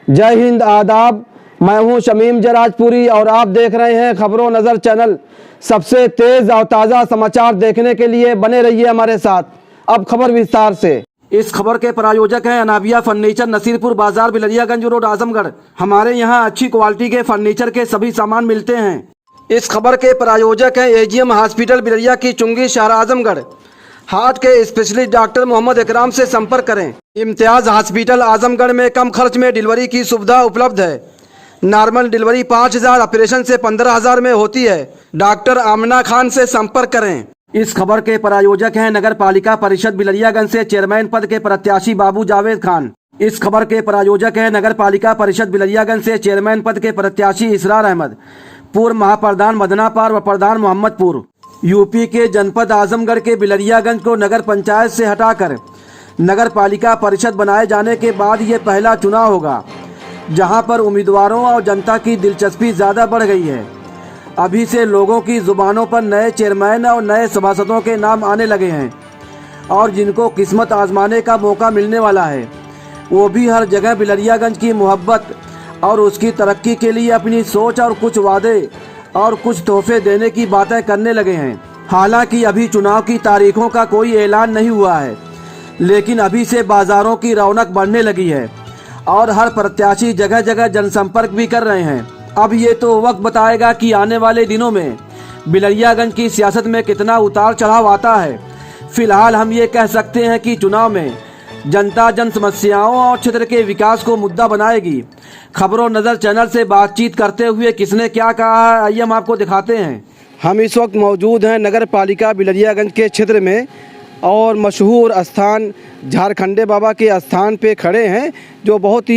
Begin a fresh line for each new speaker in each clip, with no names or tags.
जय हिंद, आदाब। मैं हूं शमीम जराजपुरी और आप देख रहे हैं खबरों नज़र चैनल। सबसे तेज़ और ताज़ा समाचार देखने के लिए बने रहिए हमारे साथ। अब खबर विस्तार से। इस खबर के प्रायोजक हैं अनाबिया फर्नीचर, नसीरपुर बाजार, बिलरियागंज रोड, आजमगढ़। हमारे यहाँ अच्छी क्वालिटी के फर्नीचर के सभी सामान मिलते हैं। इस खबर के प्रायोजक हैं एजीएम हॉस्पिटल, बिलरिया की चुंगी, शहर आजमगढ़। हार्ट के स्पेशलिस्ट डॉक्टर मोहम्मद इकराम से संपर्क करें। इम्तियाज़ हॉस्पिटल, आजमगढ़ में कम खर्च में डिलीवरी की सुविधा उपलब्ध है। नॉर्मल डिलीवरी 5,000, ऑपरेशन से 15,000 में होती है। डॉक्टर आमना खान से संपर्क करें। इस खबर के प्रायोजक हैं नगर पालिका परिषद बिलरियागंज से चेयरमैन पद के प्रत्याशी बाबू जावेद खान। इस खबर के प्रायोजक हैं नगर पालिका परिषद बिलरियागंज से चेयरमैन पद के प्रत्याशी इसरार अहमद, पूर्व महाप्रधान मदनापार व प्रधान मोहम्मदपुर। यूपी के जनपद आजमगढ़ के बिलरियागंज को नगर पंचायत से हटाकर नगर पालिका परिषद बनाए जाने के बाद ये पहला चुनाव होगा जहां पर उम्मीदवारों और जनता की दिलचस्पी ज़्यादा बढ़ गई है। अभी से लोगों की ज़ुबानों पर नए चेयरमैन और नए सभासदों के नाम आने लगे हैं और जिनको किस्मत आजमाने का मौका मिलने वाला है वो भी हर जगह बिलरियागंज की मोहब्बत और उसकी तरक्की के लिए अपनी सोच और कुछ वादे और कुछ तोहफे देने की बातें करने लगे हैं। हालांकि अभी चुनाव की तारीखों का कोई ऐलान नहीं हुआ है, लेकिन अभी से बाजारों की रौनक बढ़ने लगी है और हर प्रत्याशी जगह जगह जनसंपर्क भी कर रहे हैं। अब ये तो वक्त बताएगा कि आने वाले दिनों में बिलरियागंज की सियासत में कितना उतार चढ़ाव आता है। फिलहाल हम ये कह सकते हैं कि चुनाव में जनता जन समस्याओं और क्षेत्र के विकास को मुद्दा बनाएगी। खबरों नज़र चैनल से बातचीत करते हुए किसने क्या कहा है, आइए हम आपको दिखाते हैं। हम इस वक्त मौजूद हैं नगर पालिका बिलरियागंज के क्षेत्र में और मशहूर स्थान झारखंडे बाबा के स्थान पे खड़े हैं जो बहुत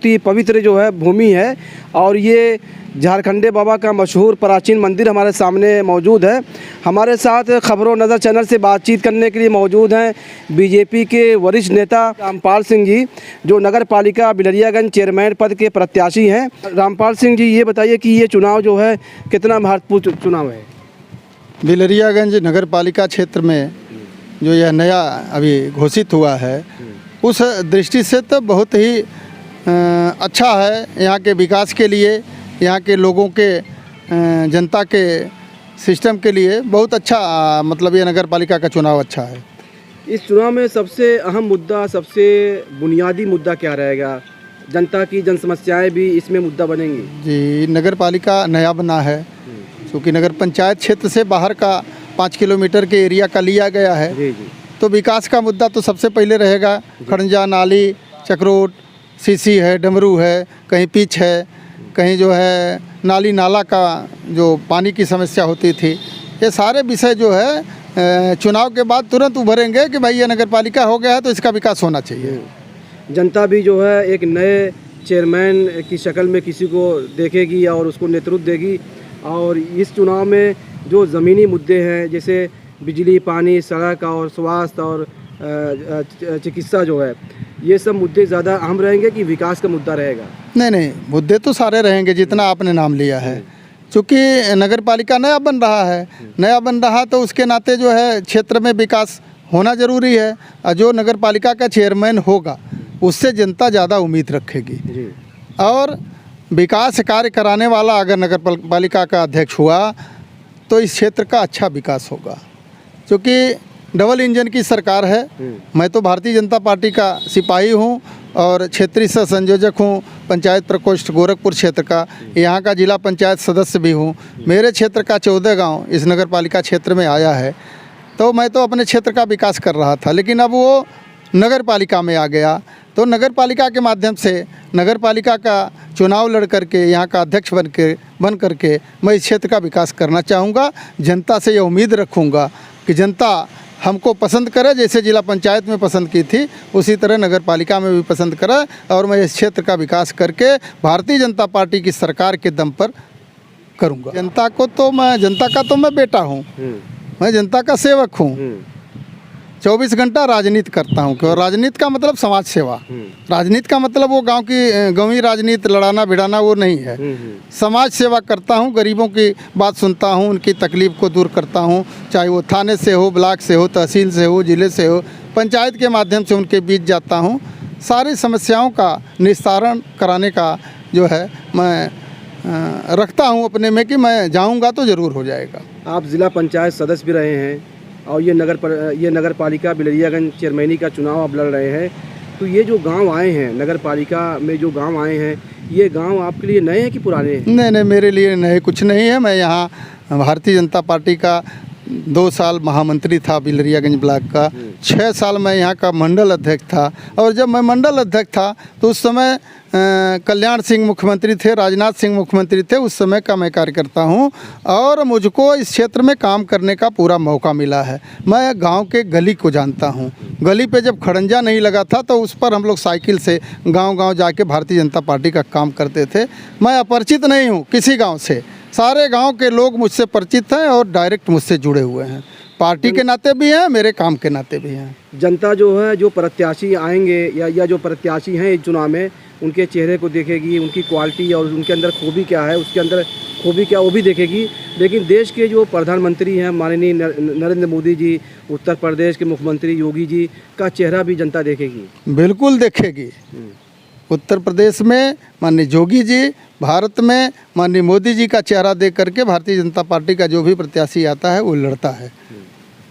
ही पवित्र जो है भूमि है। और ये झारखंडे बाबा का मशहूर प्राचीन मंदिर हमारे सामने मौजूद है। हमारे साथ खबरों नज़र चैनल से बातचीत करने के लिए मौजूद हैं बीजेपी के वरिष्ठ नेता रामपाल सिंह जी, जो नगर पालिका बिलरियागंज चेयरमैन पद के प्रत्याशी हैं। रामपाल सिंह जी, ये बताइए कि ये चुनाव जो है कितना महत्वपूर्ण चुनाव है?
बिलरियागंज नगर पालिका क्षेत्र में जो यह नया अभी घोषित हुआ है उस दृष्टि से तो बहुत ही अच्छा है। यहाँ के विकास के लिए, यहाँ के लोगों के, जनता के सिस्टम के लिए बहुत अच्छा, मतलब ये नगर पालिका का चुनाव अच्छा है।
इस चुनाव में सबसे अहम मुद्दा, सबसे बुनियादी मुद्दा क्या रहेगा? जनता की जन समस्याएँ भी इसमें मुद्दा बनेंगी?
जी, नगर पालिका नया बना है क्योंकि नगर पंचायत क्षेत्र से बाहर का 5 किलोमीटर के एरिया का लिया गया है।
जी जी।
तो विकास का मुद्दा तो सबसे पहले रहेगा। खड़ंजा, नाली, चक्रोट, सीसी है, डमरू है, कहीं पिच है, कहीं जो है नाली नाला का जो पानी की समस्या होती थी, ये सारे विषय जो है चुनाव के बाद तुरंत उभरेंगे कि भाई ये नगर पालिका हो गया है तो इसका विकास होना चाहिए।
जनता भी जो है एक नए चेयरमैन की शक्ल में किसी को देखेगी और उसको नेतृत्व देगी। और इस चुनाव में जो ज़मीनी मुद्दे हैं जैसे बिजली, पानी, सड़क और स्वास्थ्य और चिकित्सा जो है, ये सब मुद्दे ज़्यादा अहम रहेंगे कि विकास का मुद्दा रहेगा?
नहीं, मुद्दे तो सारे रहेंगे जितना आपने नाम लिया है। चूँकि नगर पालिका नया बन रहा तो उसके नाते जो है क्षेत्र में विकास होना ज़रूरी है। और जो नगर पालिका का चेयरमैन होगा उससे जनता ज़्यादा उम्मीद रखेगी और विकास कार्य कराने वाला अगर नगर पालिका का अध्यक्ष हुआ तो इस क्षेत्र का अच्छा विकास होगा। क्योंकि डबल इंजन की सरकार है। मैं तो भारतीय जनता पार्टी का सिपाही हूं और क्षेत्रीय सह संयोजक हूं, पंचायत प्रकोष्ठ गोरखपुर क्षेत्र का, यहां का जिला पंचायत सदस्य भी हूं। मेरे क्षेत्र का 14 गांव इस नगर पालिका क्षेत्र में आया है। तो मैं तो अपने क्षेत्र का विकास कर रहा था, लेकिन अब वो नगर पालिका में आ गया तो नगर पालिका के माध्यम से नगर पालिका का चुनाव लड़ करके यहाँ का अध्यक्ष बन करके मैं इस क्षेत्र का विकास करना चाहूँगा। जनता से ये उम्मीद रखूँगा कि जनता हमको पसंद करे, जैसे जिला पंचायत में पसंद की थी उसी तरह नगर पालिका में भी पसंद करे और मैं इस क्षेत्र का विकास करके भारतीय जनता पार्टी की सरकार के दम पर करूँगा। जनता का तो मैं बेटा हूँ, मैं जनता का सेवक हूँ। 24 घंटा राजनीति करता हूँ। क्यों? राजनीति का मतलब समाज सेवा। राजनीति का मतलब वो गांवी राजनीति लड़ाना भिड़ाना वो नहीं है। समाज सेवा करता हूँ, गरीबों की बात सुनता हूँ, उनकी तकलीफ़ को दूर करता हूँ, चाहे वो थाने से हो, ब्लॉक से हो, तहसील से हो, ज़िले से हो, पंचायत के माध्यम से उनके बीच जाता हूँ सारी समस्याओं का निस्तारण कराने का जो है मैं रखता हूँ अपने में कि मैं जाऊँगा तो ज़रूर हो जाएगा।
आप ज़िला पंचायत सदस्य भी रहे हैं और ये नगर पालिका बिलरियागंज चेयरमैनी का चुनाव आप लड़ रहे हैं, तो ये जो गांव आए हैं नगर पालिका में, जो गांव आए हैं, ये गांव आपके लिए नए हैं कि पुराने हैं?
नहीं, मेरे लिए नए कुछ नहीं है। मैं यहाँ भारतीय जनता पार्टी का 2 साल महामंत्री था बिलरियागंज ब्लॉक का, 6 साल मैं यहाँ का मंडल अध्यक्ष था। और जब मैं मंडल अध्यक्ष था तो उस समय कल्याण सिंह मुख्यमंत्री थे, राजनाथ सिंह मुख्यमंत्री थे, उस समय का मैं कार्यकर्ता हूँ और मुझको इस क्षेत्र में काम करने का पूरा मौका मिला है। मैं गांव के गली को जानता हूँ। गली पे जब खड़ंजा नहीं लगा था तो उस पर हम लोग साइकिल से गांव-गांव जाके भारतीय जनता पार्टी का काम करते थे। मैं अपरिचित नहीं हूँ किसी गाँव से, सारे गांव के लोग मुझसे परिचित हैं और डायरेक्ट मुझसे जुड़े हुए हैं। पार्टी के नाते भी हैं, मेरे काम के नाते भी हैं।
जनता जो है, जो प्रत्याशी आएंगे या जो प्रत्याशी हैं इस चुनाव में, उनके चेहरे को देखेगी, उनकी क्वालिटी और उनके अंदर खूबी क्या है, उसके अंदर खूबी क्या वो भी देखेगी। लेकिन देश के जो प्रधानमंत्री हैं माननीय नरेंद्र मोदी जी, उत्तर प्रदेश के मुख्यमंत्री योगी जी का चेहरा भी जनता देखेगी।
बिल्कुल देखेगी। उत्तर प्रदेश में माननीय योगी जी, भारत में माननीय मोदी जी का चेहरा देख करके भारतीय जनता पार्टी का जो भी प्रत्याशी आता है वो लड़ता है।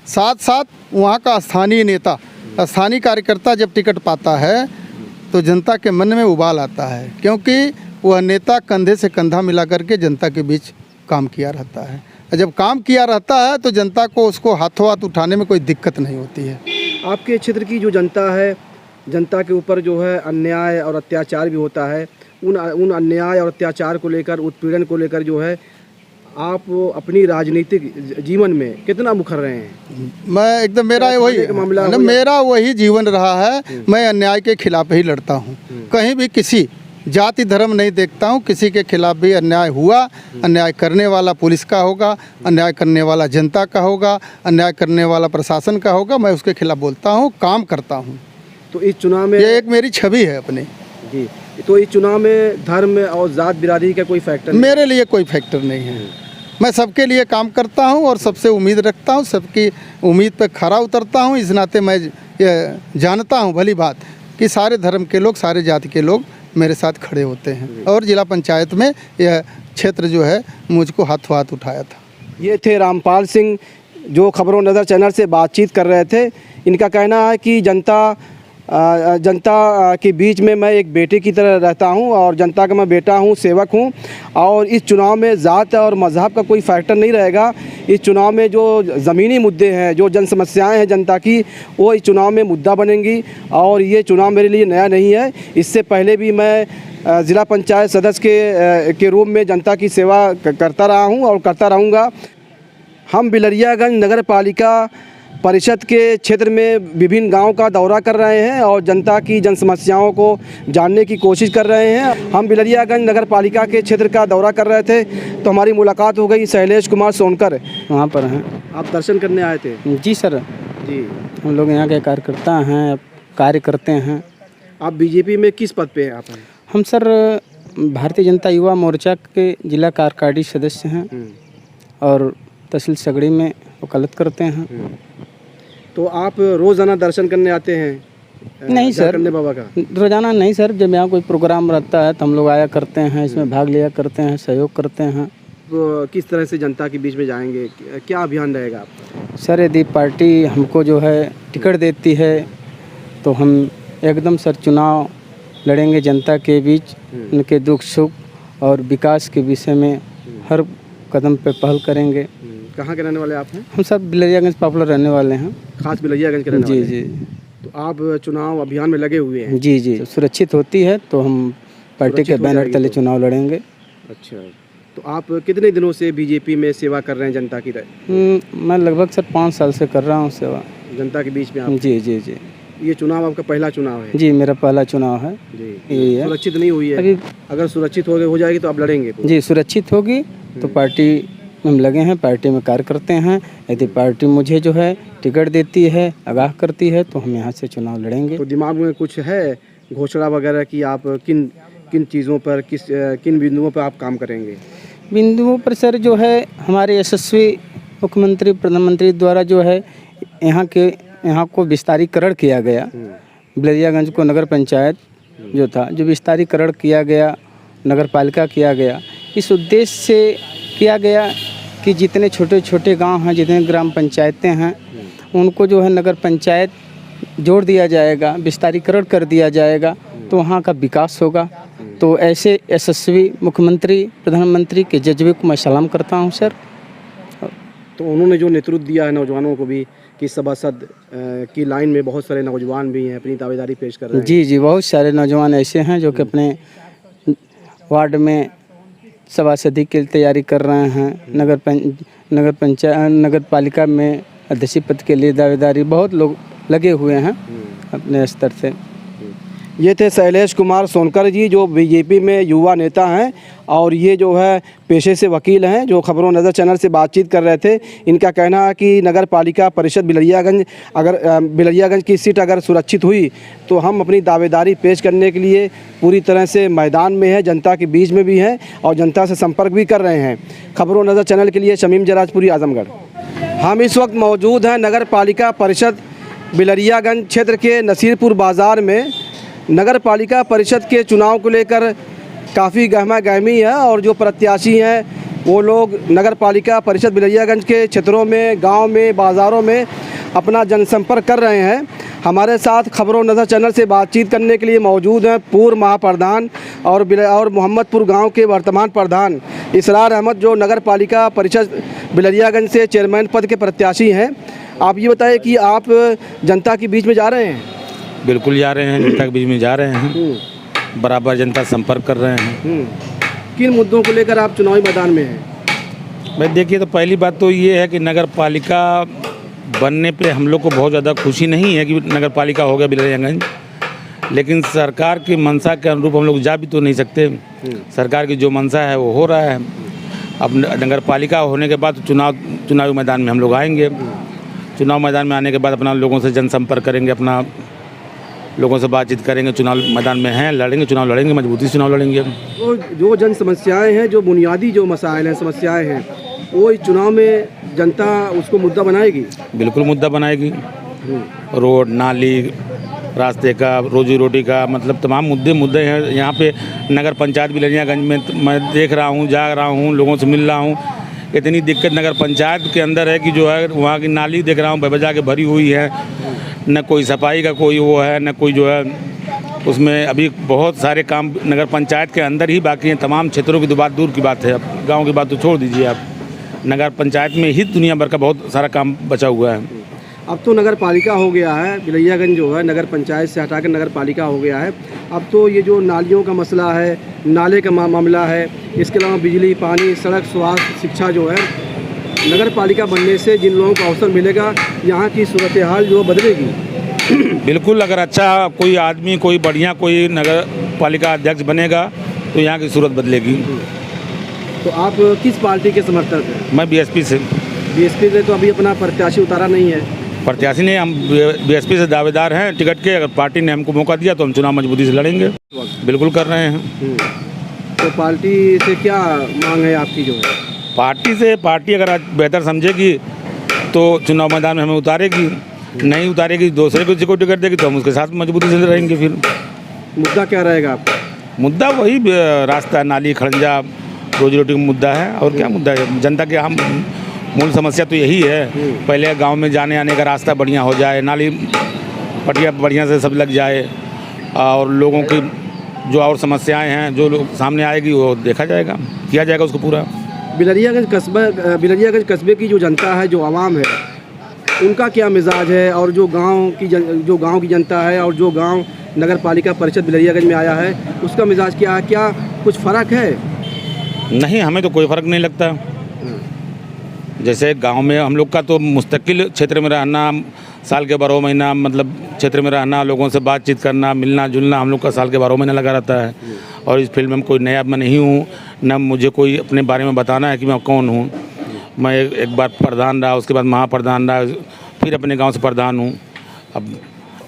साथ साथ वहाँ का स्थानीय नेता, स्थानीय कार्यकर्ता जब टिकट पाता है तो जनता के मन में उबाल आता है, क्योंकि वह नेता कंधे से कंधा मिला करके जनता के बीच काम किया रहता है। जब काम किया रहता है तो जनता को उसको हाथों हाथ उठाने में कोई दिक्कत नहीं होती है।
आपके क्षेत्र की जो जनता है, जनता के ऊपर जो है अन्याय और अत्याचार भी होता है, उन अन्याय और अत्याचार को लेकर, उत्पीड़न को लेकर जो है आप अपनी राजनीतिक जीवन में कितना मुखर रहे हैं?
मैं एकदम मेरा वही जीवन रहा है। मैं अन्याय के खिलाफ ही लड़ता हूँ। कहीं भी किसी जाति धर्म नहीं देखता हूँ। किसी के खिलाफ भी अन्याय हुआ, अन्याय करने वाला पुलिस का होगा, अन्याय करने वाला जनता का होगा, अन्याय करने वाला प्रशासन का होगा, मैं उसके खिलाफ बोलता हूँ, काम करता हूँ।
तो इस चुनाव में
ये एक मेरी छवि है अपनी
जी। तो इस चुनाव में धर्म और जात बिरादरी का कोई फैक्टर नहीं?
मेरे लिए कोई फैक्टर नहीं है। मैं सबके लिए काम करता हूं और सबसे उम्मीद रखता हूं, सबकी उम्मीद पे खरा उतरता हूं। इस नाते मैं ये जानता हूं भली बात कि सारे धर्म के लोग, सारे जाति के लोग मेरे साथ खड़े होते हैं। और जिला पंचायत में यह क्षेत्र जो है मुझको हाथों हाथ उठाया था।
ये थे रामपाल सिंह, जो खबरों नज़र चैनल से बातचीत कर रहे थे। इनका कहना है कि जनता के बीच में मैं एक बेटे की तरह रहता हूं और जनता का मैं बेटा हूं, सेवक हूं, और इस चुनाव में ज़ात और मज़हब का कोई फैक्टर नहीं रहेगा। इस चुनाव में जो ज़मीनी मुद्दे हैं, जो जन समस्याएं हैं जनता की, वो इस चुनाव में मुद्दा बनेंगी। और ये चुनाव मेरे लिए नया नहीं है। इससे पहले भी मैं ज़िला पंचायत सदस्य के रूप में जनता की सेवा करता रहा हूँ और करता रहूँगा। हम बिलरियागंज नगर पालिका परिषद के क्षेत्र में विभिन्न गांव का दौरा कर रहे हैं और जनता की जन समस्याओं को जानने की कोशिश कर रहे हैं। हम बिलरियागंज नगर पालिका के क्षेत्र का दौरा कर रहे थे तो हमारी मुलाकात हो गई शैलेश कुमार सोनकर, वहाँ पर हैं। आप दर्शन करने आए थे?
जी सर
जी।
हम लोग यहाँ के कार्यकर्ता हैं, कार्य करते हैं।
आप बीजेपी में किस पद पे हैं आप?
हम सर भारतीय जनता युवा मोर्चा के जिला कार्यकारिणी सदस्य हैं और तहसील सगड़ी में वकालत करते हैं।
तो आप रोज़ाना दर्शन करने आते हैं?
नहीं सर,
करने बाबा का
रोजाना नहीं सर। जब यहाँ कोई प्रोग्राम रहता है तो हम लोग आया करते हैं, इसमें भाग लिया करते हैं, सहयोग करते हैं।
तो किस तरह से जनता के बीच में जाएंगे, क्या अभियान रहेगा आपका?
सर यदि पार्टी हमको जो है टिकट देती है तो हम एकदम सर चुनाव लड़ेंगे जनता के बीच, उनके दुख सुख और विकास के विषय में हर कदम पे पहल करेंगे।
कहाँ के रहने वाले आप हैं?
हम सब बिलरियागंज पॉपुलर रहने वाले हैं।
खास बिलरियागंज के रहने वाले हैं?
जी।
तो आप चुनाव अभियान में लगे हुए हैं?
जी। सुरक्षित होती है तो हम पार्टी के बैनर तले चुनाव लड़ेंगे।
अच्छा, तो आप कितने दिनों से बीजेपी में सेवा कर रहे हैं जनता की?
मैं लगभग सर 5 साल से कर रहा हूँ सेवा
जनता के बीच में आप?
जी।
ये चुनाव आपका पहला चुनाव है?
जी, मेरा पहला चुनाव है
जी।
यही है।
सुरक्षित नहीं हुई है
अभी?
अगर सुरक्षित हो जाएगी तो आप लड़ेंगे?
जी, सुरक्षित होगी तो पार्टी हम लगे हैं, पार्टी में कार्य करते हैं। यदि पार्टी मुझे जो है टिकट देती है, आगाह करती है तो हम यहाँ से चुनाव लड़ेंगे।
तो दिमाग में कुछ है घोषणा वगैरह कि आप किन चीज़ों पर, किन बिंदुओं पर आप काम करेंगे?
बिंदुओं पर सर जो है हमारे यशस्वी मुख्यमंत्री प्रधानमंत्री द्वारा जो है यहाँ को विस्तारीकरण किया गया। बिलरियागंज को नगर पंचायत जो था, जो विस्तारीकरण किया गया, नगर पालिका किया गया, इस उद्देश्य से किया गया कि जितने छोटे छोटे गांव हैं, जितने ग्राम पंचायतें हैं, उनको जो है नगर पंचायत जोड़ दिया जाएगा, विस्तारीकरण कर दिया जाएगा, तो वहाँ का विकास होगा। तो ऐसे यशस्वी मुख्यमंत्री, प्रधानमंत्री के जज्बे को मैं सलाम करता हूँ सर।
तो उन्होंने जो नेतृत्व दिया है नौजवानों को भी कि सभासद की लाइन में बहुत सारे नौजवान भी हैं, अपनी दावेदारी पेश कर रहे हैं।
जी जी, बहुत सारे नौजवान ऐसे हैं जो कि अपने वार्ड में सभासदी की तैयारी कर रहे हैं। नगर पालिका में अध्यक्ष पद के लिए दावेदारी बहुत लोग लगे हुए हैं अपने स्तर से।
ये थे शैलेश कुमार सोनकर जी, जो बीजेपी में युवा नेता हैं और ये जो है पेशे से वकील हैं, जो खबरों नज़र चैनल से बातचीत कर रहे थे। इनका कहना है कि नगर पालिका परिषद बिलरियागंज की सीट अगर सुरक्षित हुई तो हम अपनी दावेदारी पेश करने के लिए पूरी तरह से मैदान में है, जनता के बीच में भी हैं और जनता से संपर्क भी कर रहे हैं। खबरों नज़र चैनल के लिए शमीम जराजपुरी, आजमगढ़। हम इस वक्त मौजूद हैं नगर पालिका परिषद बिलरियागंज क्षेत्र के नसीरपुर बाज़ार में। नगर पालिका परिषद के चुनाव को लेकर काफ़ी गहमा गहमी है और जो प्रत्याशी हैं वो लोग नगर पालिका परिषद बिलरियागंज के क्षेत्रों में, गांव में, बाज़ारों में अपना जनसंपर्क कर रहे हैं। हमारे साथ खबरों नज़र चैनल से बातचीत करने के लिए मौजूद हैं पूर्व महाप्रधान और मोहम्मदपुर गांव के वर्तमान प्रधान इसरार अहमद, जो नगर पालिका परिषद बिलरियागंज से चेयरमैन पद के प्रत्याशी हैं। आप ये बताएं कि आप जनता के बीच में जा रहे हैं?
बिल्कुल जा रहे हैं, जनता के बीच में जा रहे हैं, बराबर जनता संपर्क कर रहे हैं।
किन मुद्दों को लेकर आप चुनावी मैदान में हैं?
भाई देखिए, तो पहली बात तो ये है कि नगर पालिका बनने पे हम लोग को बहुत ज़्यादा खुशी नहीं है कि नगर पालिका हो गया बिलरियागंज, लेकिन सरकार की मंशा के अनुरूप हम लोग जा भी तो नहीं सकते। सरकार की जो मंशा है वो हो रहा है। अब नगर पालिका होने के बाद चुनावी मैदान में हम लोग आएंगे। चुनाव मैदान में आने के बाद अपना लोगों से जनसंपर्क करेंगे, अपना लोगों से बातचीत करेंगे। चुनाव मैदान में हैं, लड़ेंगे, चुनाव लड़ेंगे, मजबूती से चुनाव लड़ेंगे।
तो जो जन समस्याएं हैं, जो बुनियादी जो मसाइल हैं, समस्याएं हैं, वो इस चुनाव में जनता उसको मुद्दा बनाएगी?
बिल्कुल मुद्दा बनाएगी। रोड, नाली, रास्ते का, रोजी रोटी का, मतलब तमाम मुद्दे हैं यहाँ पे नगर पंचायत बिलरियागंज में। मैं देख रहा हूँ, जा रहा हूँ, लोगों से मिल रहा हूँ, इतनी दिक्कत नगर पंचायत के अंदर है कि जो है वहाँ की नाली देख रहा हूँ बेवजह के भरी हुई है, न कोई सफाई का कोई वो है, न कोई जो है उसमें अभी बहुत सारे काम नगर पंचायत के अंदर ही बाकी हैं। तमाम क्षेत्रों की तो बात दूर की बात है, अब गाँव की बात तो छोड़ दीजिए आप, नगर पंचायत में ही दुनिया भर का बहुत सारा काम बचा हुआ है।
अब तो नगर पालिका हो गया है, बिलरियागंज जो है नगर पंचायत से हटाकर नगर पालिका हो गया है। अब तो ये जो नालियों का मसला है, नाले का मामला है, इसके अलावा बिजली, पानी, सड़क, स्वास्थ्य, शिक्षा जो है, नगर पालिका बनने से जिन लोगों को अवसर मिलेगा, यहाँ की सूरत हाल जो बदलेगी।
बिल्कुल, अगर अच्छा कोई आदमी, कोई बढ़िया कोई नगर पालिका अध्यक्ष बनेगा तो यहाँ की सूरत बदलेगी।
तो आप किस पार्टी के समर्थक हैं?
मैं बीएसपी से।
बीएसपी से तो अभी अपना प्रत्याशी उतारा नहीं है?
प्रत्याशी ने, हम बीएसपी से दावेदार हैं टिकट के। अगर पार्टी ने हमको मौका दिया तो हम चुनाव मजबूती से लड़ेंगे। बिल्कुल कर रहे हैं।
तो पार्टी से क्या मांग है आपकी जो है?
पार्टी अगर आज बेहतर समझेगी तो चुनाव मैदान में हमें उतारेगी, नहीं उतारेगी दूसरे को जिसको टिकट देगी तो हम उसके साथ मजबूती से रहेंगे। फिर
मुद्दा क्या रहेगा आपका?
मुद्दा वही रास्ता, नाली, खड़ंजा, रोजी रोटी का मुद्दा है। और क्या मुद्दा है? जनता के हम मूल समस्या तो यही है, पहले गांव में जाने आने का रास्ता बढ़िया हो जाए, नाली पटिया बढ़िया से सब लग जाए, और लोगों की जो और समस्याएं हैं जो लोग सामने आएगी वो देखा जाएगा, किया जाएगा उसको पूरा।
बिलरियागंज कस्बे की जो जनता है, जो आवाम है, उनका क्या मिजाज है? और जो गांव की जनता है और जो गांव नगर पालिका परिषद बिलरियागंज में आया है, उसका मिजाज क्या है? क्या कुछ फ़र्क है?
नहीं, हमें तो कोई फ़र्क नहीं लगता। जैसे गांव में हम लोग का तो मुस्तकिल क्षेत्र में रहना, साल के 12 महीना मतलब क्षेत्र में रहना, लोगों से बातचीत करना, मिलना जुलना, हम लोग का साल के 12 महीना लगा रहता है। और इस फील्ड में कोई नया मैं नहीं हूँ, न मुझे कोई अपने बारे में बताना है कि मैं कौन हूँ। मैं एक बार प्रधान रहा, उसके बाद महाप्रधान रहा, फिर अपने गांव से प्रधान हूँ। अब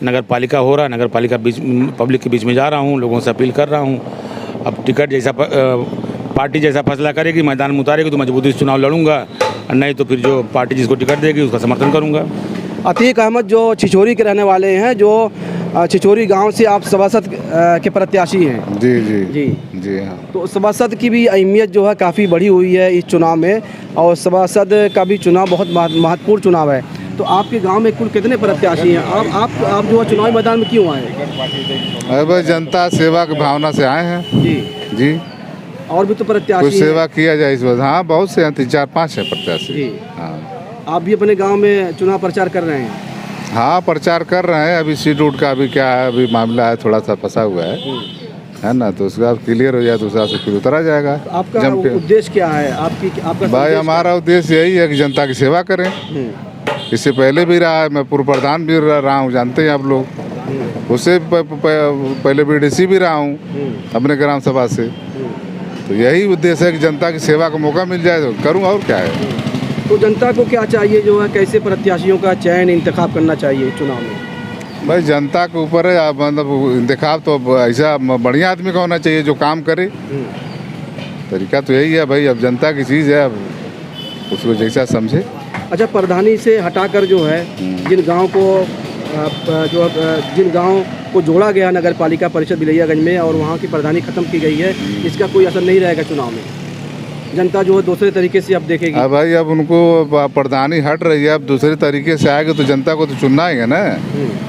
नगर पालिका हो रहा है, नगर पालिका पब्लिक के बीच में जा रहा हूँ, लोगों से अपील कर रहा हूँ। अब टिकट जैसा पार्टी जैसा फैसला करेगी, मैदान में उतारेगी तो मजबूती से चुनाव लड़ूंगा, नहीं तो फिर जो पार्टी जिसको टिकट देगी उसका समर्थन करूंगा।
अतीक अहमद जो छिछोरी के रहने वाले हैं, जो छिछोरी गांव से आप सभासद के प्रत्याशी हैं।
जी जी
जी
जी हाँ।
तो सभासद की भी अहमियत जो है काफ़ी बढ़ी हुई है इस चुनाव में, और सभासद का भी चुनाव बहुत महत्वपूर्ण चुनाव है। तो आपके गांव में कुल कितने प्रत्याशी हैं? आप जो है चुनावी मैदान में क्यों आए?
अरे भाई जनता सेवा की भावना से आए हैं।
जी
जी
और भी तो
कुछ
प्रत्याशी
सेवा
हैं।
किया जाए इस बार। हाँ बहुत से हैं, 3-4-5 हैं प्रत्याशी।
जी
हाँ
आप भी अपने गांव में चुनाव प्रचार कर रहे हैं।
हाँ प्रचार कर रहे हैं। अभी सीट उट का अभी क्या है, अभी मामला है थोड़ा सा फंसा हुआ है ना, तो उसका क्लियर हो जाए तो उसका से फिर उतरा जाएगा।
तो आपका
जम के।
उद्देश्य क्या है? आपका
भाई
संदेश
हमारा उद्देश्य यही है कि जनता की सेवा करें। इससे पहले भी रहा है, मैं पूर्व प्रधान भी रहा हूँ, जानते हैं आप लोग। उससे पहले बीडीसी भी रहा हूँ अपने ग्राम सभा से। तो यही उद्देश्य है कि जनता की सेवा का मौका मिल जाए तो करूँ, और क्या है।
तो जनता को क्या चाहिए जो है, कैसे प्रत्याशियों का चयन इंतखाब करना चाहिए चुनाव में?
भाई जनता के ऊपर है, आप मतलब इंतखाब तो ऐसा बढ़िया आदमी का होना चाहिए जो काम करे। तरीका तो यही है भाई, अब जनता की चीज़ है, अब उसको जैसा समझे।
अच्छा, प्रधानी से हटाकर जो है जिन गांव को जिन गांव को जोड़ा गया नगर पालिका परिषद बिलैयागंज में और वहां की प्रधानी खत्म की गई है, इसका कोई असर नहीं रहेगा चुनाव में? जनता जो है दूसरे तरीके से अब देखेगी।
अब भाई अब उनको प्रधानी हट रही है, अब दूसरे तरीके से आएगा तो जनता को तो चुनना ही है ना।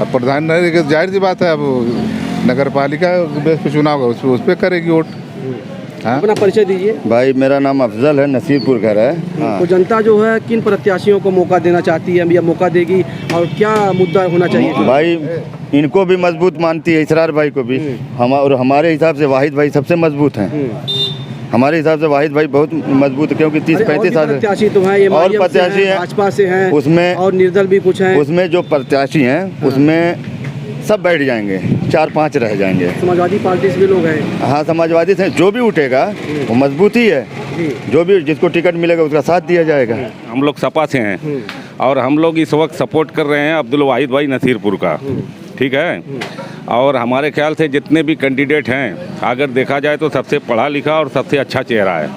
अब प्रधान नहीं रहेगा, जाहिर सी बात है, अब नगर पालिका बेस पे चुनाव होगा, उस पर करेगी वोट। हाँ?
अपना परिचय दीजिए।
भाई मेरा नाम अफजल है, नसीरपुर घर है। हाँ।
तो जनता जो है किन प्रत्याशियों को मौका देना चाहती है या मौका देगी, और क्या मुद्दा होना चाहिए?
भाई इनको भी मजबूत मानती है, इसरार भाई को भी। और हमारे हिसाब से वाहिद भाई सबसे मजबूत हैं। हमारे हिसाब से वाहिद भाई बहुत मजबूत है, क्योंकि 30-35 साल
प्रत्याशी तो हैं,
और प्रत्याशी हैं,
भाजपा से हैं
उसमें
और निर्दल भी कुछ हैं।
उसमें जो प्रत्याशी हैं उसमें सब बैठ जाएंगे, 4-5 रह जाएंगे।
समाजवादी पार्टी से भी लोग हैं।
हाँ समाजवादी से जो भी उठेगा वो मजबूत ही है, जो भी जिसको टिकट मिलेगा उसका साथ दिया जाएगा।
हम लोग सपा से हैं और हम लोग इस वक्त सपोर्ट कर रहे हैं अब्दुल वाहिद भाई नसीरपुर का, ठीक है। और हमारे ख्याल से जितने भी कैंडिडेट हैं, अगर देखा जाए तो सबसे पढ़ा लिखा और सबसे अच्छा चेहरा है,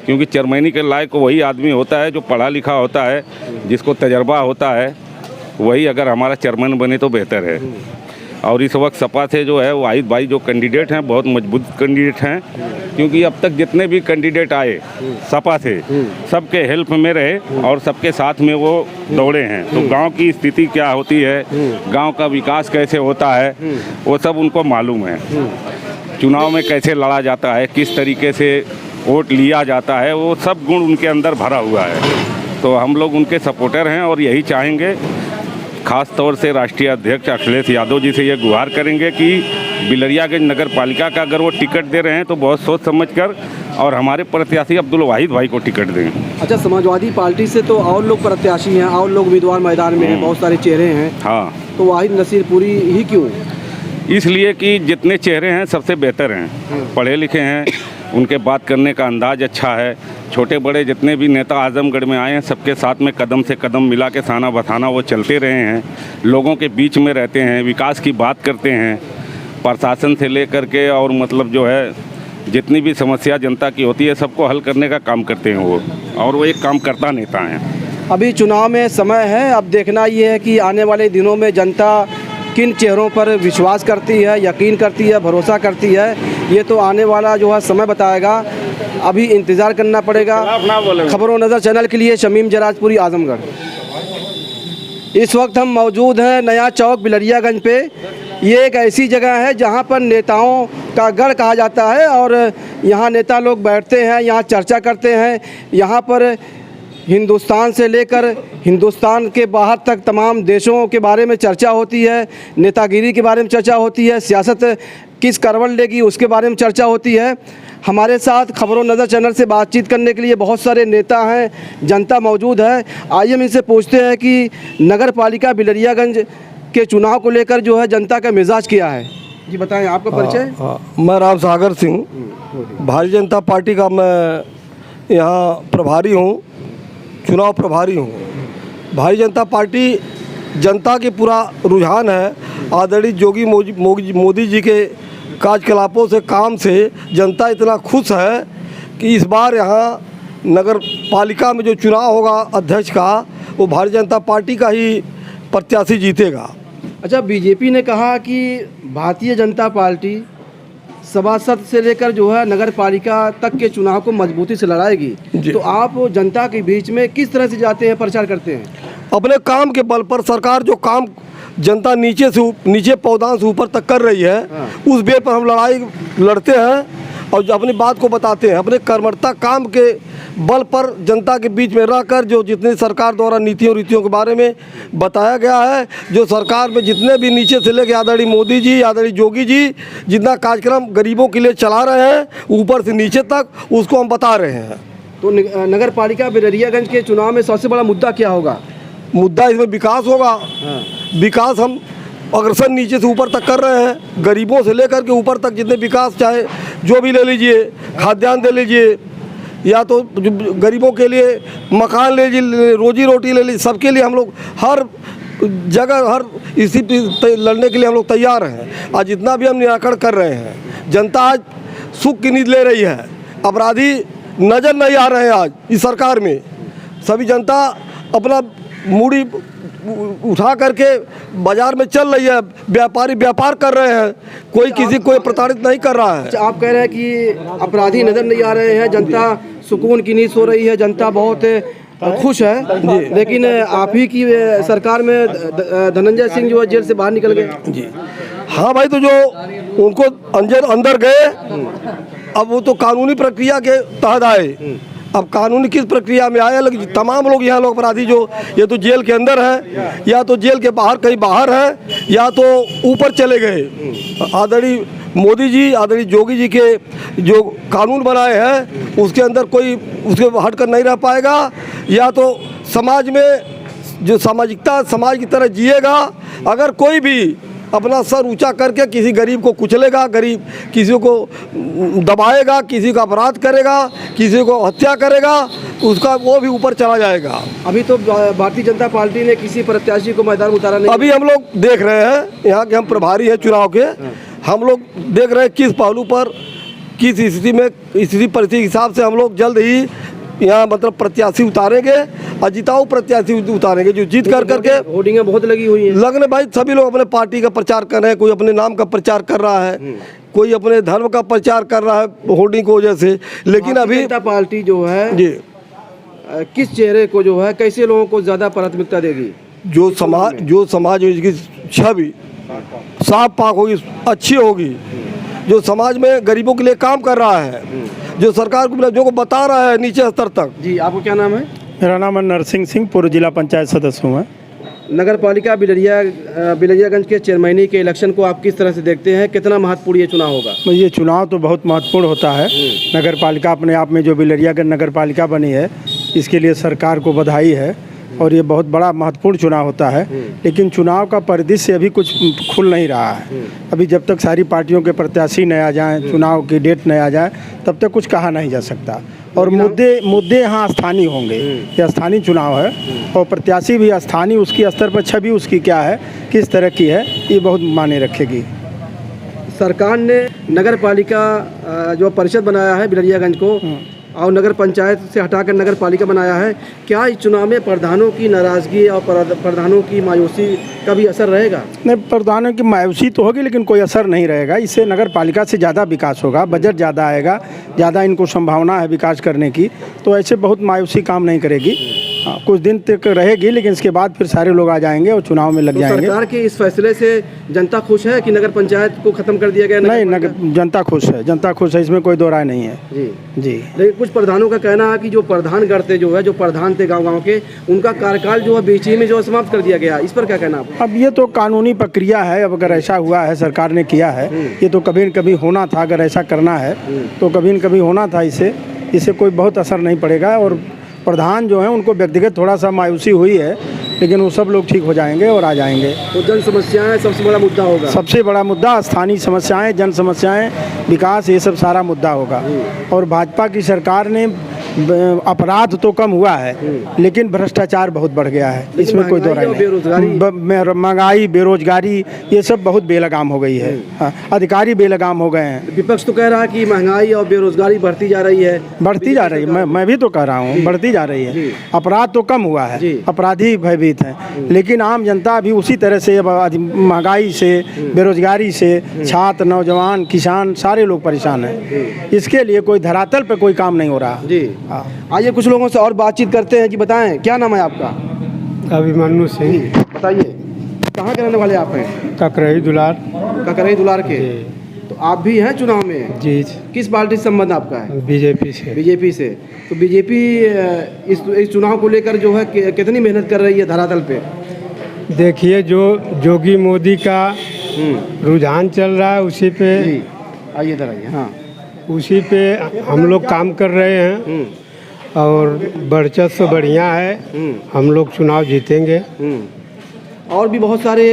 क्योंकि चेयरमैनी के लायक वही आदमी होता है जो पढ़ा लिखा होता है, जिसको तजर्बा होता है, वही अगर हमारा चेयरमैन बने तो बेहतर है। और इस वक्त सपा से जो है वाहिद भाई जो कैंडिडेट हैं बहुत मजबूत कैंडिडेट हैं, क्योंकि अब तक जितने भी कैंडिडेट आए सपा से सबके हेल्प में रहे और सबके साथ में वो दौड़े हैं। तो गांव की स्थिति क्या होती है, गांव का विकास कैसे होता है, वो सब उनको मालूम है। चुनाव में कैसे लड़ा जाता है, किस तरीके से वोट लिया जाता है, वो सब गुण उनके अंदर भरा हुआ है। तो हम लोग उनके सपोर्टर हैं और यही चाहेंगे, खास तौर से राष्ट्रीय अध्यक्ष अखिलेश यादव जी से ये गुहार करेंगे कि बिलरियागंज नगर पालिका का अगर वो टिकट दे रहे हैं तो बहुत सोच समझ कर और हमारे प्रत्याशी अब्दुल वाहिद भाई को टिकट दें।
अच्छा, समाजवादी पार्टी से तो और लोग प्रत्याशी हैं, और लोग उम्मीदवार मैदान में हैं, बहुत सारे चेहरे हैं।
हाँ,
तो वाहिद नसीरपुरी ही क्यों?
इसलिए कि जितने चेहरे हैं सबसे बेहतर हैं, पढ़े लिखे हैं, उनके बात करने का अंदाज अच्छा है। छोटे बड़े जितने भी नेता आजमगढ़ में आए हैं सबके साथ में कदम से कदम मिला के साना बथाना वो चलते रहे हैं, लोगों के बीच में रहते हैं, विकास की बात करते हैं, प्रशासन से लेकर के और मतलब जो है जितनी भी समस्या जनता की होती है सबको हल करने का काम करते हैं वो, और वो एक काम करता नेता हैं।
अभी चुनाव में समय है, अब देखना ये है कि आने वाले दिनों में जनता किन चेहरों पर विश्वास करती है, यकीन करती है, भरोसा करती है, ये तो आने वाला जो है समय बताएगा। अभी इंतज़ार करना पड़ेगा। खबरों नज़र चैनल के लिए शमीम जराजपुरी, आजमगढ़। इस वक्त हम मौजूद हैं नया चौक बिलरियागंज पे। ये एक ऐसी जगह है जहां पर नेताओं का गढ़ कहा जाता है और यहाँ नेता लोग बैठते हैं, यहाँ चर्चा करते हैं। यहाँ पर हिंदुस्तान से लेकर हिंदुस्तान के बाहर तक तमाम देशों के बारे में चर्चा होती है, नेतागिरी के बारे में चर्चा होती है, सियासत किस करवट लेगी उसके बारे में चर्चा होती है। हमारे साथ खबरों नज़र चैनल से बातचीत करने के लिए बहुत सारे नेता हैं, जनता मौजूद है। आइए हम इनसे पूछते हैं कि नगर पालिका बिलरियागंज के चुनाव को लेकर जो है जनता का मिजाज क्या है। जी बताएं, आपका परिचय।
मैं राम सागर सिंह, भारतीय जनता पार्टी का मैं यहाँ प्रभारी हूँ, चुनाव प्रभारी हूँ। भारतीय जनता पार्टी जनता के पूरा रुझान है। आदरणीय जोगी मोदी जी के कार्यकलापों से, काम से जनता इतना खुश है कि इस बार यहाँ नगर पालिका में जो चुनाव होगा अध्यक्ष का, वो भारतीय जनता पार्टी का ही प्रत्याशी जीतेगा।
अच्छा, बीजेपी ने कहा कि भारतीय जनता पार्टी सभासद से लेकर जो है नगर पालिका तक के चुनाव को मजबूती से लड़ाएगी। तो आप जनता के बीच में किस तरह से जाते हैं, प्रचार करते हैं?
अपने काम के बल पर सरकार जो काम जनता नीचे पौधान से ऊपर तक कर रही है, उस बेर पर हम लड़ाई लड़ते हैं और जो अपनी बात को बताते हैं। अपने कर्मठता काम के बल पर जनता के बीच में रहकर जो जितनी सरकार द्वारा नीतियों रीतियों के बारे में बताया गया है, जो सरकार में जितने भी नीचे से लेकर आदरणीय मोदी जी, आदरणीय योगी जी जितना कार्यक्रम गरीबों के लिए चला रहे हैं ऊपर से नीचे तक, उसको हम बता रहे हैं।
तो नगर पालिका बिलरियागंज के चुनाव में सबसे बड़ा मुद्दा क्या होगा?
मुद्दा इसमें विकास होगा। विकास हम अग्रसर नीचे से ऊपर तक कर रहे हैं, गरीबों से लेकर के ऊपर तक जितने विकास चाहे जो भी ले लीजिए, खाद्यान्न दे लीजिए या तो गरीबों के लिए मकान ले लीजिए, रोजी रोटी ले लीजिए, सबके लिए हम लोग हर जगह हर स्थिति लड़ने के लिए हम लोग तैयार हैं। आज जितना भी हम निराकरण कर रहे हैं, जनता आज सुख की नींद ले रही है, अपराधी नज़र नहीं आ रहे हैं। आज इस सरकार में सभी जनता अपना मूड़ी उठा करके बाजार में चल रही है, व्यापारी व्यापार कर रहे हैं, कोई किसी को प्रताड़ित नहीं कर रहा है।
अच्छा, आप कह रहे हैं कि अपराधी नजर नहीं आ रहे हैं, जनता सुकून की नींद सो रही है, जनता बहुत खुश है। लेकिन आप ही की सरकार में धनंजय सिंह जो है जेल से बाहर निकल गए।
जी हाँ भाई, तो जो उनको अंदर गए, अब वो तो कानूनी प्रक्रिया के तहत आए। अब कानूनी किस प्रक्रिया में आया, लेकिन तमाम लोग यहाँ लोग अपराधी जो ये तो जेल के अंदर है या तो जेल के बाहर कहीं बाहर है या तो ऊपर चले गए। आदरणीय मोदी जी, आदरणीय योगी जी के जो कानून बनाए हैं उसके अंदर कोई उसके हट कर नहीं रह पाएगा, या तो समाज में जो सामाजिकता समाज की तरह जिएगा। अगर कोई भी अपना सर ऊंचा करके किसी गरीब को कुचलेगा, गरीब किसी को दबाएगा, किसी का अपराध करेगा, किसी को हत्या करेगा, उसका वो भी ऊपर चला जाएगा।
अभी तो भारतीय जनता पार्टी ने किसी प्रत्याशी को मैदान में उतारा नहीं।
अभी हम लोग देख रहे हैं, यहाँ के हम प्रभारी हैं चुनाव के, हम लोग देख रहे हैं किस पहलू पर किस स्थिति में स्थिति परिस्थिति के हिसाब से हम लोग जल्द ही यहाँ मतलब प्रत्याशी उतारेंगे और जिताऊ प्रत्याशी उतारेंगे जो जीत कर करके।
होर्डिंगें बहुत लगी हुई हैं।
लगने भाई सभी लोग अपने पार्टी का प्रचार कर रहे हैं, कोई अपने नाम का प्रचार कर रहा है, कोई अपने धर्म का प्रचार कर रहा है होर्डिंग की वजह से। लेकिन अभी
जनता पार्टी जो है
जी
किस चेहरे को जो है कैसे लोगों को ज़्यादा प्राथमिकता देगी?
जो समाज में इसकी छवि साफ पाक होगी, अच्छी होगी, जो समाज में गरीबों के लिए काम कर रहा है, जो सरकार को जो को बता रहा है नीचे स्तर तक।
जी, आपको क्या नाम है?
मेरा नाम है नरसिंह सिंह, पूर्व जिला पंचायत सदस्य हूँ मैं।
नगर पालिका बिलरियागंज के चेयरमैनी के इलेक्शन को आप किस तरह से देखते हैं? कितना महत्वपूर्ण ये चुनाव होगा?
ये चुनाव तो बहुत महत्वपूर्ण होता है। नगर पालिका अपने आप में जो बिलरियागंज नगर पालिका बनी है, इसके लिए सरकार को बधाई है और ये बहुत बड़ा महत्वपूर्ण चुनाव होता है। लेकिन चुनाव का परिदृश्य अभी कुछ खुल नहीं रहा है। अभी जब तक सारी पार्टियों के प्रत्याशी नहीं आ जाएँ, चुनाव की डेट नहीं आ जाए, तब तक कुछ कहा नहीं जा सकता। और मुद्दे यहाँ स्थानीय होंगे, ये स्थानीय चुनाव है और प्रत्याशी भी स्थानीय, उसकी स्तर पर छवि उसकी क्या है, किस तरह की है, ये बहुत मायने रखेगी।
सरकार ने नगर पालिका जो परिषद बनाया है बिलरियागंज को और नगर पंचायत से हटाकर नगर पालिका बनाया है, क्या इस चुनाव में प्रधानों की नाराज़गी और प्रधानों की मायूसी का भी असर रहेगा?
नहीं, प्रधानों की मायूसी तो होगी लेकिन कोई असर नहीं रहेगा। इससे नगर पालिका से ज़्यादा विकास होगा, बजट ज़्यादा आएगा, ज़्यादा इनको संभावना है विकास करने की, तो ऐसे बहुत मायूसी काम नहीं करेगी। कुछ दिन तक रहेगी लेकिन इसके बाद फिर सारे लोग आ जाएंगे और चुनाव में लग जाएंगे।
सरकार के इस फैसले से जनता खुश है कि नगर पंचायत को खत्म कर दिया गया?
नहीं, जनता खुश है, जनता खुश है, इसमें कोई दो राय नहीं है। जी।
लेकिन कुछ प्रधानों का कहना है कि जो प्रधान करते जो है, जो प्रधान थे गाँव के, उनका कार्यकाल जो है बीच ही में जो समाप्त कर दिया गया, इस पर क्या कहना है?
अब ये तो कानूनी प्रक्रिया है, अब अगर ऐसा हुआ है, सरकार ने किया है, ये तो कभी न कभी होना था। अगर ऐसा करना है तो कभी न कभी होना था। इससे कोई बहुत असर नहीं पड़ेगा। और प्रधान जो है उनको व्यक्तिगत थोड़ा सा मायूसी हुई है, लेकिन वो सब लोग ठीक हो जाएंगे और आ जाएंगे।
तो जन समस्याएं सबसे बड़ा मुद्दा होगा?
सबसे बड़ा मुद्दा स्थानीय समस्याएं, जन समस्याएं, विकास, ये सब सारा मुद्दा होगा। और भाजपा की सरकार ने अपराध तो कम हुआ है लेकिन भ्रष्टाचार बहुत बढ़ गया है, इसमें कोई दो राय नहीं। महंगाई, बेरोजगारी, ये सब बहुत बेलगाम हो गई है। हाँ, अधिकारी बेलगाम हो गए हैं।
विपक्ष तो कह रहा है कि महंगाई और बेरोजगारी बढ़ती जा रही है।
बढ़ती जा रही है, मैं भी तो कह रहा हूँ बढ़ती जा रही है। अपराध तो कम हुआ है, अपराधी भयभीत हैं, लेकिन आम जनता भी उसी तरह से महंगाई से, बेरोजगारी से छात्र, नौजवान, किसान सारे लोग परेशान हैं। इसके लिए कोई धरातल पे कोई काम नहीं हो रहा जी।
आइए कुछ लोगों से और बातचीत करते हैं। जी बताएं, क्या नाम है आपका?
अभिमन्यु सिंह।
बताइए, कहाँ के रहने वाले आप हैं?
ककरई दुलार।
ककरई दुलार के। तो आप भी हैं चुनाव में?
जी।
किस पार्टी से संबंध आपका है?
बीजेपी से।
बीजेपी से। तो बीजेपी इस चुनाव को लेकर जो है कितनी मेहनत कर रही है धरातल पे?
देखिए, जो जोगी मोदी का रुझान चल रहा है उसी पे,
आइए इधर आइए। हाँ,
उसी पे हम लोग काम कर रहे हैं और वर्चस्व बढ़िया है। हम लोग चुनाव जीतेंगे।
और भी बहुत सारे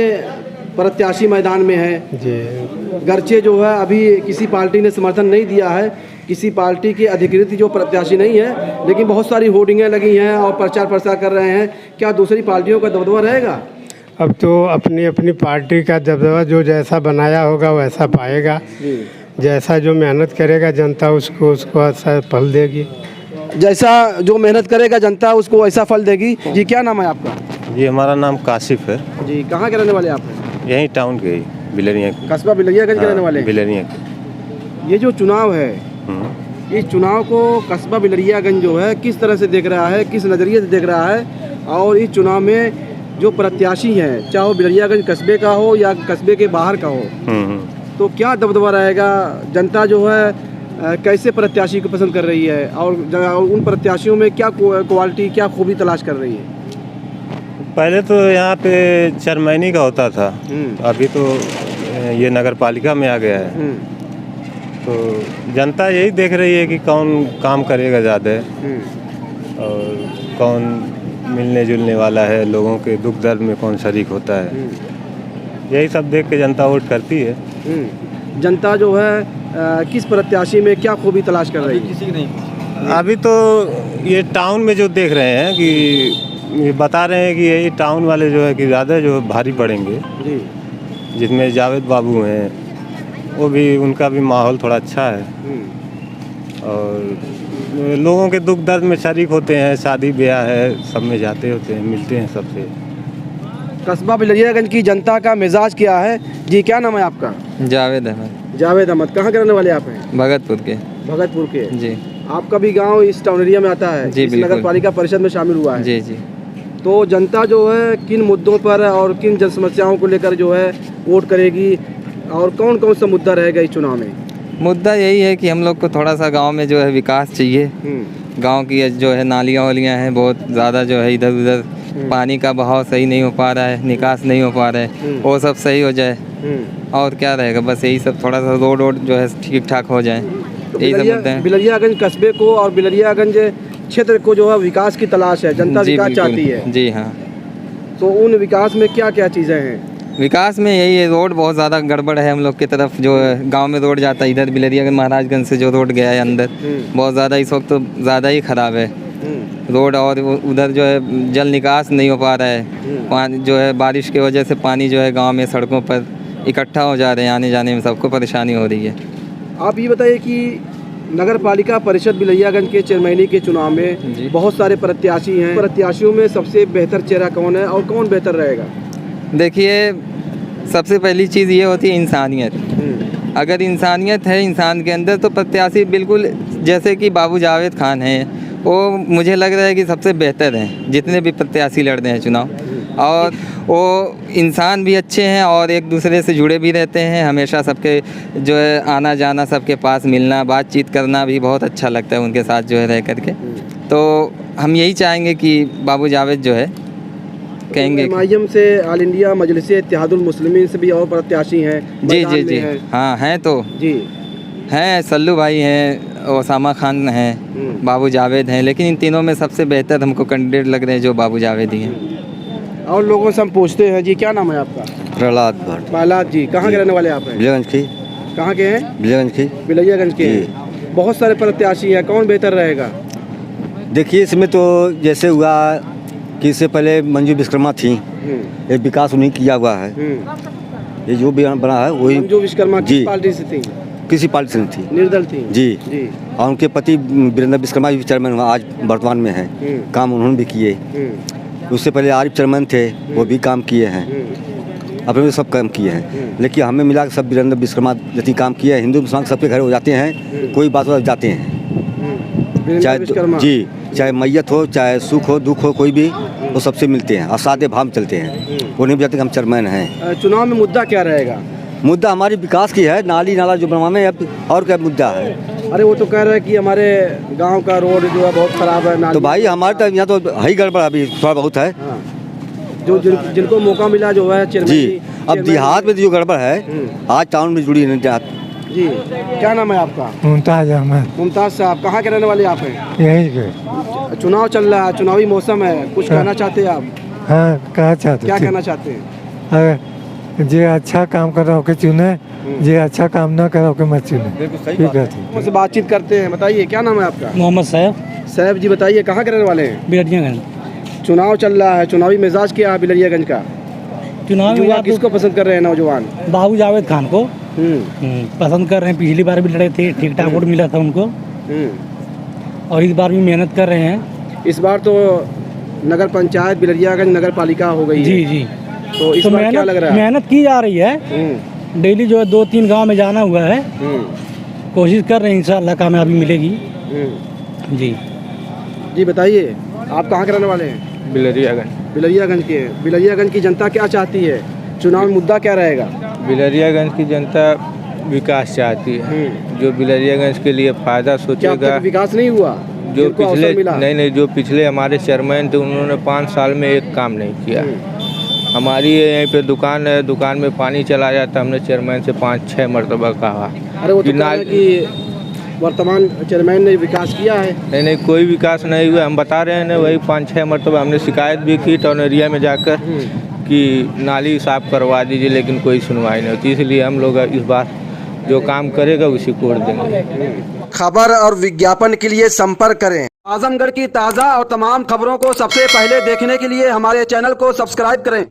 प्रत्याशी मैदान में हैं
जी।
गर्चे जो है अभी किसी पार्टी ने समर्थन नहीं दिया है, किसी पार्टी के अधिकृत जो प्रत्याशी नहीं है, लेकिन बहुत सारी होर्डिंगें लगी हैं और प्रचार प्रसार कर रहे हैं। क्या दूसरी पार्टियों का दबदबा रहेगा?
अब तो अपनी अपनी पार्टी का दबदबा जो जैसा बनाया होगा वैसा पाएगा। जैसा जो मेहनत करेगा जनता उसको ऐसा फल देगी।
जैसा जो मेहनत करेगा जनता उसको ऐसा फल देगी। जी, क्या नाम है आपका?
जी, हमारा नाम काशिफ है।
जी, कहाँ के रहने वाले आप हैं?
यहीं टाउन के ही, बिलरिया के।
कस्बा बिलरियागंज के रहने वाले हैं?
बिलरिया के।
ये जो चुनाव है, इस चुनाव को कस्बा बिलरियागंज जो है किस तरह से देख रहा है, किस नज़रिए से देख रहा है? और इस चुनाव में जो प्रत्याशी हैं, चाहे वो बिलरियागंज कस्बे का हो या कस्बे के बाहर का हो, तो क्या दबदबा रहेगा? जनता जो है कैसे प्रत्याशी को पसंद कर रही है और उन प्रत्याशियों में क्या क्वालिटी, क्या खूबी तलाश कर रही है?
पहले तो यहाँ पे चरमैनी का होता था, अभी तो ये नगर पालिका में आ गया है। तो जनता यही देख रही है कि कौन काम करेगा ज़्यादा और कौन मिलने जुलने वाला है, लोगों के दुख दर्द में कौन शरीक होता है, यही सब देख के जनता वोट करती है।
जनता जो है किस प्रत्याशी में क्या खूबी तलाश कर रही है? किसी की नहीं।
अभी तो ये टाउन में जो देख रहे हैं कि ये बता रहे हैं कि ये टाउन वाले जो है कि ज़्यादा जो भारी पड़ेंगे जी। जिसमें जावेद बाबू हैं, वो भी, उनका भी माहौल थोड़ा अच्छा है और लोगों के दुख दर्द में शरीक होते हैं, शादी ब्याह है सब में जाते होते हैं, मिलते हैं सबसे।
कस्बा बिलरियागंज की जनता का मिजाज क्या है? जी, क्या नाम है आपका?
जावेद अहमद।
जावेद अहमद। कहाँ के रहने वाले आप हैं?
भगतपुर के।
भगतपुर के
जी।
आपका भी गांव इस टाउन एरिया में आता है?
जी,
नगर पालिका परिषद में शामिल हुआ है?
जी जी।
तो जनता जो है किन मुद्दों पर और किन जन समस्याओं को लेकर जो है वोट करेगी और कौन कौन सा मुद्दा रहेगा इस चुनाव में?
मुद्दा यही है कि हम लोग को थोड़ा सा गांव में जो है विकास चाहिए। गांव की जो है नालियाँ वालियाँ हैं बहुत ज़्यादा जो है इधर उधर, पानी का बहाव सही नहीं हो पा रहा है, निकास नहीं हो पा रहा है, वो सब सही हो जाए और क्या रहेगा, बस यही सब, थोड़ा सा रोड जो है ठीक ठाक हो जाए, यही सब मुद्दे हैं।
बिलरियागंज कस्बे को और बिलरियागंज क्षेत्र को जो है विकास की तलाश है, जनता विकास चाहती है।
जी हाँ।
तो उन विकास में क्या क्या चीज़ें हैं?
विकास में यही है, रोड बहुत ज़्यादा गड़बड़ है हम लोग की तरफ, जो गांव में रोड जाता है इधर बिलरियागंज महाराजगंज से जो रोड गया है अंदर, बहुत ज़्यादा इस वक्त तो ज़्यादा ही ख़राब है रोड। और उधर जो है जल निकास नहीं हो पा रहा है, पानी जो है बारिश की वजह से पानी जो है गांव में सड़कों पर इकट्ठा हो जा रहे हैं, आने जाने में सबको परेशानी हो रही है।
आप ये बताइए कि नगर पालिका परिषद बिलरियागंज के चेयरमैनी के चुनाव में बहुत सारे प्रत्याशी हैं, प्रत्याशियों में सबसे बेहतर चेहरा कौन है और कौन बेहतर रहेगा?
देखिए, सबसे पहली चीज़ ये होती है इंसानियत। अगर इंसानियत है इंसान के अंदर तो प्रत्याशी बिल्कुल, जैसे कि बाबू जावेद खान हैं, वो मुझे लग रहा है कि सबसे बेहतर हैं जितने भी प्रत्याशी लड़ रहे हैं चुनाव, और वो इंसान भी अच्छे हैं और एक दूसरे से जुड़े भी रहते हैं, हमेशा सबके जो है आना जाना, सबके पास मिलना, बातचीत करना भी बहुत अच्छा लगता है उनके साथ जो है रह करके। तो हम यही चाहेंगे कि बाबू जावेद जो है कहेंगे।
एमआईएम से ऑल इंडिया मजलिस इत्तेहादुल मुस्लिमीन से भी और प्रत्याशी हैं?
जी जी जी हाँ हैं, तो जी हैं, सल्लू भाई हैं, ओसामा खान हैं, बाबू जावेद हैं, लेकिन इन तीनों में सबसे बेहतर हमको कैंडिडेट लग रहे हैं जो बाबू जावेद ही हैं।
और लोगों से हम पूछते हैं, जी क्या नाम है आपका?
प्रहलाद।
प्रहलाद जी, कहाँ के रहने वाले आप हैं?
बिलरियागंज की।
कहाँ के हैं?
बिलरियागंज की।
बिलरियागंज के। बहुत सारे प्रत्याशी हैं, कौन बेहतर रहेगा?
देखिए इसमें तो जैसे हुआ कि इससे पहले मंजू विश्वकर्मा थी, ये विकास उन्हीं किया हुआ है। ये जो भी बना है वही
मंजू विश्वकर्मा
जी।
किस पार्टी से थी?
किसी पार्टी से नहीं थी,
निर्दल थी
जी। और उनके पति वीरेंद्र विश्वकर्मा भी चेयरमैन हुआ, आज वर्तमान में है, काम उन्होंने भी किए। उससे पहले आरिफ चेयरमैन थे, वो भी काम किए हैं, अपने सब काम किए हैं। लेकिन हमें मिला सब वीरेंद्र विश्वकर्मा जितनी काम किए हैं। हिंदू मुसलमान सबके घर हो जाते हैं, कोई बात हो जाते हैं, चाहे जी चाहे मैयत हो, चाहे सुख हो, दुख हो, कोई भी वो सबसे मिलते हैं और सादे भाव में चलते हैं। वो नहीं बताते कि हम चेयरमैन हैं।
चुनाव में मुद्दा क्या रहेगा?
मुद्दा हमारी विकास की है, नाली नाला जो बनवाने, अब और क्या मुद्दा है?
अरे वो तो कह रहे हैं कि हमारे गांव का रोड जो है बहुत खराब है।
तो भाई हमारे तो यहाँ तो है ही गड़बड़, अभी थोड़ा बहुत है।
जो जिनको मौका मिला जो है
जी। अब देहात में जो गड़बड़ है, आज टाउन में जुड़ी नहीं देहात।
जी। क्या नाम है आपका?
मुमताज़ अहमद।
मुमताज़ साहब, कहाँ के रहने वाले आप हैं?
यहीं के।
चुनाव चल रहा है, चुनावी मौसम है, कुछ कहना चाहते हैं आप?
हाँ, कहा चाहते
क्या कहना चाहते हैं?
अगर जे अच्छा काम कर रहा हो के चुने, जे अच्छा काम ना कर रहा हो के मत चुने। ठीक है।
उनसे बातचीत करते हैं। बताइए क्या नाम है आपका?
मोहम्मद साहब,
साहब जी बताइए कहाँ के रहने वाले हैं?
बिलरियागंज।
चुनाव चल रहा है, चुनावी मिजाज क्या है बिलरियागंज का?
चुनाव
युवा किसको पसंद कर रहे हैं नौजवान?
बाबू जावेद खान को पसंद कर रहे हैं। पिछली बार भी लड़े थे, ठीक ठाक वोट मिला था उनको, और इस बार भी मेहनत कर रहे हैं।
इस बार तो नगर पंचायत बिलरियागंज नगर पालिका हो गई है।
जी।
तो इस बार क्या लग रहा है?
मेहनत की जा रही है, डेली जो है 2-3 गांव में जाना हुआ है, कोशिश कर रहे हैं, इंशाल्लाह कामयाबी मिलेगी। जी बताइए आप कहाँ के रहने वाले हैं? बिलरियागंज के। बिलरियागंज की जनता क्या चाहती है? चुनाव में मुद्दा क्या रहेगा?
बिलरियागंज की जनता विकास चाहती है, जो बिलरियागंज के लिए फ़ायदा सोचेगा।
विकास नहीं हुआ
जो पिछले नहीं जो पिछले हमारे चेयरमैन थे, उन्होंने 5 साल में एक काम नहीं किया। हमारी यहीं पे दुकान है, दुकान में पानी चला जाता, हमने चेयरमैन से 5-6 मरतबा कहा।
अरे वो तो कि वर्तमान चेयरमैन ने विकास किया है।
नहीं, कोई विकास नहीं हुआ। हम बता रहे हैं ना, वही 5-6 मरतबा हमने शिकायत भी की टाउन एरिया में जाकर कि नाली साफ करवा दीजिए, लेकिन कोई सुनवाई नहीं होती। इसलिए हम लोग इस बार जो काम करेगा उसी को वोट देंगे।
खबर और विज्ञापन के लिए संपर्क करें। आजमगढ़ की ताज़ा और तमाम खबरों को सबसे पहले देखने के लिए हमारे चैनल को सब्सक्राइब करें।